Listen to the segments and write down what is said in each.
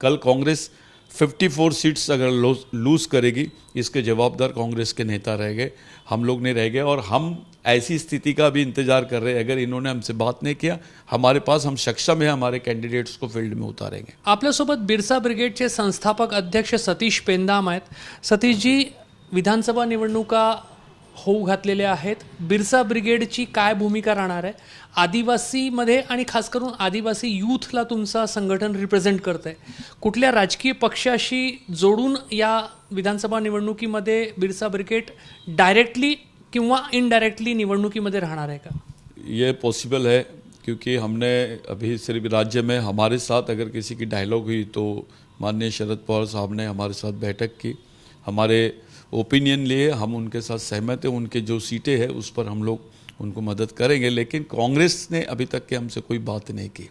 कल कांग्रेस 54 सीट्स अगर लूज करेगी, इसके जवाबदार कांग्रेस के नेता रह गए, हम लोग नहीं रह गए। और हम ऐसी स्थिति का भी इंतजार कर रहे हैं, अगर इन्होंने हमसे बात नहीं किया, हमारे पास हम सक्षम है हमारे कैंडिडेट्स को फील्ड में उतारेंगे। आपल्यासोबत बिरसा ब्रिगेडचे संस्थापक अध्यक्ष सतीश पेंदाम आहेत। सतीशजी, विधानसभा निवडणुका होऊ घातलेल्या आहेत, बिरसा ब्रिगेडची काय भूमिका राहणार आहे? आदिवासीमध्ये आणि खास करून आदिवासी यूथला तुमचं संघटन रिप्रेझेंट करतं आहे, कुठल्या राजकीय पक्षाशी जोडून या विधानसभा निवडणुकीमध्ये बिरसा ब्रिगेड डायरेक्टली किंवा इनडायरेक्टली निवडणुकीमध्ये राहणार आहे का? ये पॉसिबल है, क्योंकि हमने अभी सिर्फ राज्य में हमारे साथ अगर किसी की डायलॉग हुई तो माननीय शरद पवार साहब ने हमारे साथ बैठक की, हमारे ओपिनियन लिए, हम उनके साथ सहमत हैं। उनके जो सीटें हैं उस पर हम लोग उनको मदद करेंगे, लेकिन कांग्रेस ने अभी तक के हमसे कोई बात नहीं की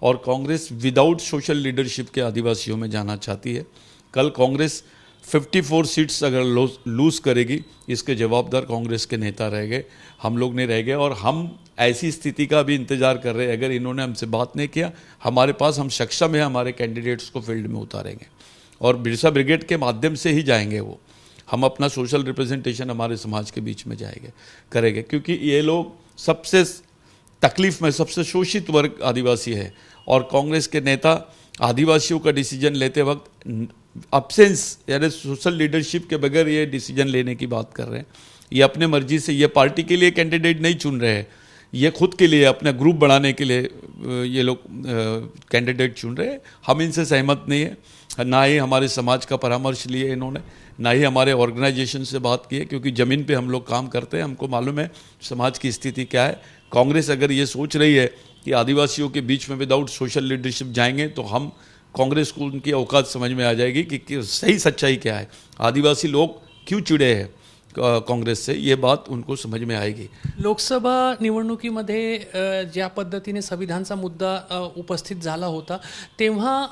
और कांग्रेस विदाउट सोशल लीडरशिप के आदिवासियों में जाना चाहती है। कल कांग्रेस 54 सीट्स अगर लूज करेगी, इसके जवाबदार कांग्रेस के नेता रह गए, हम लोग नहीं रह गए। और हम ऐसी स्थिति का भी इंतजार कर रहे हैं, अगर इन्होंने हमसे बात नहीं किया, हमारे पास हम सक्षम है हमारे कैंडिडेट्स को फील्ड में उतारेंगे और बिरसा ब्रिगेड के माध्यम से ही जाएंगे वो। हम अपना सोशल रिप्रेजेंटेशन हमारे समाज के बीच में करेंगे, क्योंकि ये लोग सबसे तकलीफ में सबसे शोषित वर्ग आदिवासी है और कांग्रेस के नेता आदिवासियों का डिसीजन लेते वक्त अब्सेंस यानी सोशल लीडरशिप के बगैर ये डिसीजन लेने की बात कर रहे हैं। ये अपने मर्जी से, ये पार्टी के लिए कैंडिडेट नहीं चुन रहे हैं, ये खुद के लिए अपना ग्रुप बढ़ाने के लिए ये लोग कैंडिडेट चुन रहे हैं। हम इनसे सहमत नहीं है, ना ही हमारे समाज का परामर्श लिए इन्होंने, ना ही हमारे ऑर्गेनाइजेशन से बात की है, क्योंकि ज़मीन पे हम लोग काम करते हैं, हमको मालूम है समाज की स्थिति क्या है। कांग्रेस अगर ये सोच रही है कि आदिवासियों के बीच में विदाउट सोशल लीडरशिप जाएंगे, तो हम कांग्रेस को उनकी औकात समझ में आ जाएगी कि सही सच्चाई क्या है, आदिवासी लोग क्यों चिड़े हैं कांग्रेस से, ये बात उनको समझ में आएगी। लोकसभा निवडणुकीमध्ये ज्या पद्धतीने संविधानचा मुद्दा उपस्थित झाला होता, तेव्हा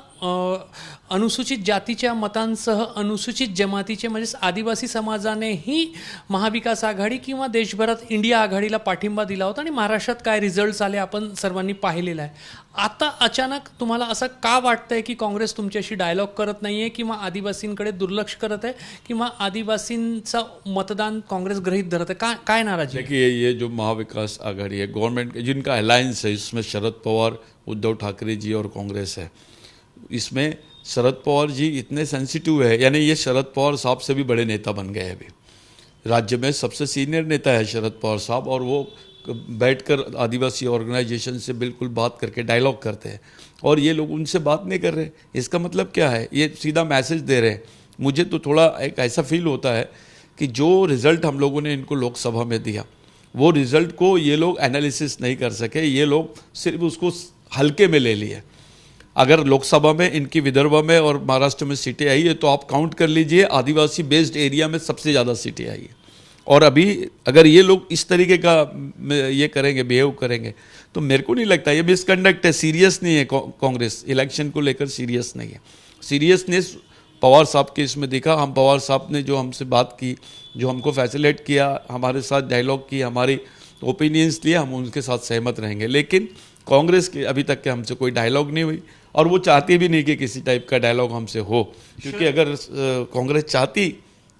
अनुसूचित जातीच्या मतांसह अनुसूचित जमातीचे म्हणजेच आदिवासी समाजानेही महाविकास आघाडी किंवा देशभरात इंडिया आघाडीला पाठिंबा दिला होता आणि महाराष्ट्रात काय रिझल्ट्स आले आपण सर्वांनी पाहिलेलं आहे। आता अचानक तुम्हाला असं का वाटतंय की काँग्रेस तुमच्याशी डायलॉग करत नाही आहे किंवा आदिवासींकडे दुर्लक्ष करत आहे किंवा आदिवासींचा मतदान काँग्रेस गृहीत धरत आहे? काय नाराजी? देखिए, ये जो महाविकास आघाड़ी है, गवर्नमेंट जिनका अलायंस है, इसमें शरद पवार, उद्धव ठाकरे जी और कांग्रेस है। इसमें शरद पवार जी इतने सेंसिटिव है, यानी ये शरद पवार साहब से भी बड़े नेता बन गए अभी। राज्य में सबसे सीनियर नेता है शरद पवार साहब, और वो बैठकर आदिवासी ऑर्गेनाइजेशन से बिल्कुल बात करके डायलॉग करते हैं, और ये लोग उनसे बात नहीं कर रहे। इसका मतलब क्या है? ये सीधा मैसेज दे रहे हैं। मुझे तो थोड़ा एक ऐसा फील होता है कि जो रिज़ल्ट हम लोगों ने इनको लोकसभा में दिया, वो रिज़ल्ट को ये लोग एनालिसिस नहीं कर सके, ये लोग सिर्फ उसको हल्के में ले लिए। अगर लोकसभा में इनकी विदर्भ में और महाराष्ट्र में सीटें आई है, तो आप काउंट कर लीजिए, आदिवासी बेस्ड एरिया में सबसे ज़्यादा सीटें आई है। और अभी अगर ये लोग इस तरीके का ये करेंगे, बिहेव करेंगे, तो मेरे को नहीं लगता, ये मिसकंडक्ट है, सीरियस नहीं है। कांग्रेस इलेक्शन को लेकर सीरियस नहीं है। सीरियसनेस पवार साहब के इसमें दिखा। हम पवार साहब ने जो हमसे बात की, जो हमको फैसिलेट किया, हमारे साथ डायलॉग की, हमारी ओपिनियंस लिए, हम उनके साथ सहमत रहेंगे। लेकिन कांग्रेस के अभी तक के हमसे कोई डायलॉग नहीं हुई, और वो चाहती भी नहीं कि किसी टाइप का डायलॉग हमसे हो, क्योंकि अगर कांग्रेस चाहती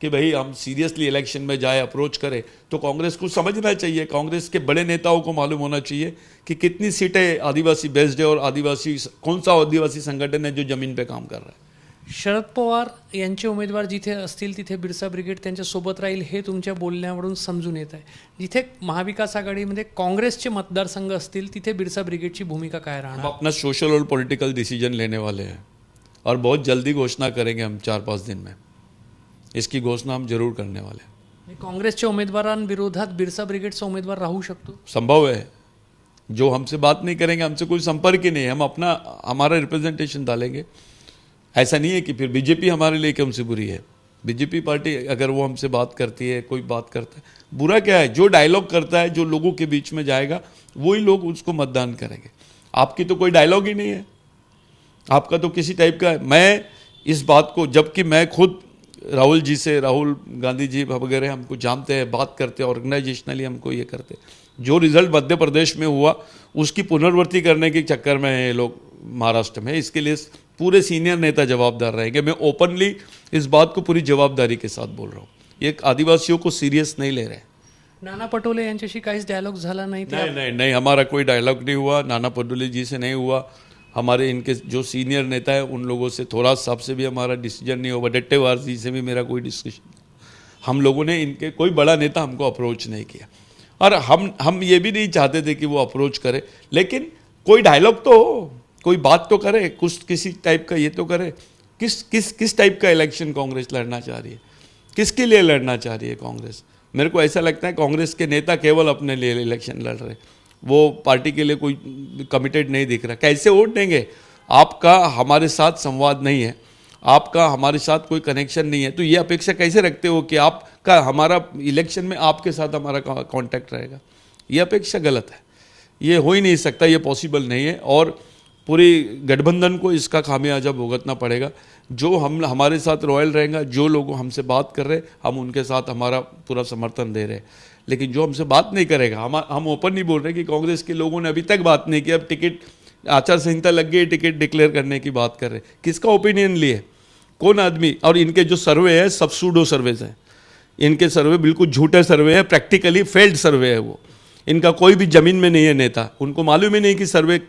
कि भाई हम सीरियसली इलेक्शन में जाए, अप्रोच करें, तो कांग्रेस को समझना चाहिए, कांग्रेस के बड़े नेताओं को मालूम होना चाहिए कि कितनी सीटें आदिवासी बेस्ड है और आदिवासी कौन सा आदिवासी संगठन है जो जमीन पे काम कर रहा है। शरद पवार यांचे उमेदवार जिथे असतील तिथे बिरसा ब्रिगेड त्यांच्या सोबत राहील, हे तुमच्या बोलण्यावरून समजून येत आहे। जिथे महाविकास आघाडीमध्ये काँग्रेसचे मतदारसंघ असतील, तिथे बिरसा ब्रिगेडची भूमिका काय राहणार? हम अपना सोशल और पॉलिटिकल डिसीजन लेने वाले हैं, और बहुत जल्दी घोषणा करेंगे हम 4-5 दिन में। इसकी घोषणा हम जरूर करने वाले हैं। काँग्रेसच्या उमेदवारांविरोधात बिरसा ब्रिगेडचा उमेदवार राहू शकतो? संभव है। जो हमसे बात नहीं करेंगे, हमसे कोई संपर्क ही नहीं है, हम हमारा रिप्रेजेंटेशन डालेंगे। ऐसा नहीं है कि फिर बीजेपी हमारे लिए क्यों से बुरी है। बीजेपी पार्टी अगर वो हमसे बात करती है, कोई बात करता है, बुरा क्या है? जो डायलॉग करता है, जो लोगों के बीच में जाएगा, वही लोग उसको मतदान करेंगे। आपकी तो कोई डायलॉग ही नहीं है, आपका तो किसी टाइप का है। मैं इस बात को, जबकि मैं खुद राहुल जी से, राहुल गांधी जी वगैरह हमको जानते हैं, बात करते हैं, ऑर्गेनाइजेशनली हमको ये करते हैं। जो रिजल्ट मध्य प्रदेश में हुआ, उसकी पुनरावृत्ति करने के चक्कर में ये लोग महाराष्ट्र में, इसके लिए पूरे सीनियर नेता जवाबदार रहेंगे। मैं ओपनली इस बात को पूरी जवाबदारी के साथ बोल रहा हूँ। ये आदिवासियों को सीरियस नहीं ले रहे। नाना पटोले यांच्याशी काहीच डायलॉग झाला नाही ते नहीं, हमारा कोई डायलॉग नहीं हुआ, नाना पटोले जी से नहीं हुआ। हमारे इनके जो सीनियर नेता है उन लोगों से, थोरात साहब से भी हमारा डिसीजन नहीं हुआ, वडेट्टीवार जी से भी मेरा कोई डिस्कशन। हम लोगों ने इनके कोई बड़ा नेता हमको अप्रोच नहीं किया, और हम ये भी नहीं चाहते थे कि वो अप्रोच करे, लेकिन कोई डायलॉग तो हो, कोई बात तो करे, कुछ किसी टाइप का ये तो करे। किस टाइप का इलेक्शन कांग्रेस लड़ना चाह रही है, किसके लिए लड़ना चाह रही है कांग्रेस? मेरे को ऐसा लगता है कांग्रेस के नेता केवल अपने लिए इलेक्शन लड़ रहे, वो पार्टी के लिए कोई कमिटेड नहीं दिख रहा। कैसे वोट देंगे? आपका हमारे साथ संवाद नहीं है, आपका हमारे साथ कोई कनेक्शन नहीं है, तो ये अपेक्षा कैसे रखते हो कि आपका हमारा इलेक्शन में आपके साथ हमारा कांटेक्ट रहेगा? ये अपेक्षा गलत है, ये हो ही नहीं सकता, ये पॉसिबल नहीं है। और पूरी गठबंधन को इसका खामियाजा भुगतना पड़ेगा। जो हमारे साथ रॉयल रहेगा, जो लोग हमसे बात कर रहे, हम उनके साथ हमारा पूरा समर्थन दे रहे हैं। लेकिन जो हमसे बात नहीं करेगा, हम ओपन नहीं बोल रहे कि कांग्रेस के लोगों ने अभी तक बात नहीं की, अब टिकट आचार संहिता लग गई, टिकट डिक्लेयर करने की बात कर रहे। किसका ओपिनियन लिए? कौन आदमी? और इनके जो सर्वे है सब सूडो सर्वेज हैं, इनके सर्वे बिल्कुल झूठे सर्वे है, प्रैक्टिकली फेल्ड सर्वे है। वो इनका कोई भी जमीन में नहीं है नेता, उनको मालूम ही नहीं कि सर्वे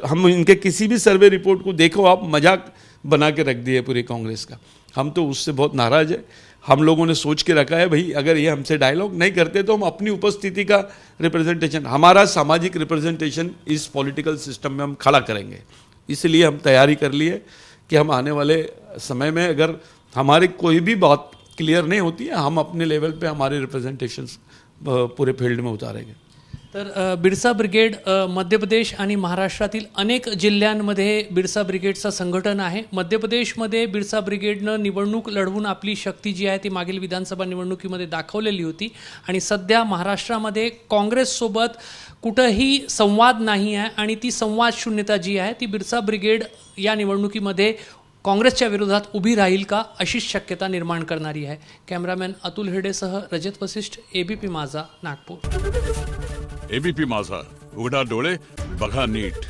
हम इनके किसी भी सर्वे रिपोर्ट को देखो, आप मजाक बना के रख दिए पूरी कांग्रेस का। हम तो उससे बहुत नाराज है। हम लोगों ने सोच के रखा है भाई, अगर ये हमसे डायलॉग नहीं करते तो हम अपनी उपस्थिति का रिप्रेजेंटेशन, हमारा सामाजिक रिप्रेजेंटेशन इस पॉलिटिकल सिस्टम में हम खड़ा करेंगे। इसलिए हम तैयारी कर लिए कि हम आने वाले समय में अगर हमारी कोई भी बात क्लियर नहीं होती है, हम अपने लेवल पे हमारे रिप्रेजेंटेशन पूरे फील्ड में उतारेंगे। तर बिरसा ब्रिगेड मध्य प्रदेश आणि महाराष्ट्रातील अनेक जिल्ह्यांमध्ये बिरसा ब्रिगेडचं संघटन आहे। मध्य प्रदेशमध्ये बिरसा ब्रिगेडनं निवडणूक लढवून आपली शक्ती जी आहे ती मागील विधानसभा निवडणुकीमध्ये दाखवलेली होती, आणि सध्या महाराष्ट्रामध्ये काँग्रेससोबत कुठंही संवाद नाही आहे, आणि ती संवाद शून्यता जी आहे ती बिरसा ब्रिगेड या निवडणुकीमध्ये काँग्रेसच्या विरोधात उभी राहील का, अशीच शक्यता निर्माण करणारी आहे। कॅमेरामॅन अतुल हेडेसह रजत वसिष्ठ, एबीपी माझा, नागपूर। एबीपी माझा, उघडा डोळे बघा नीट।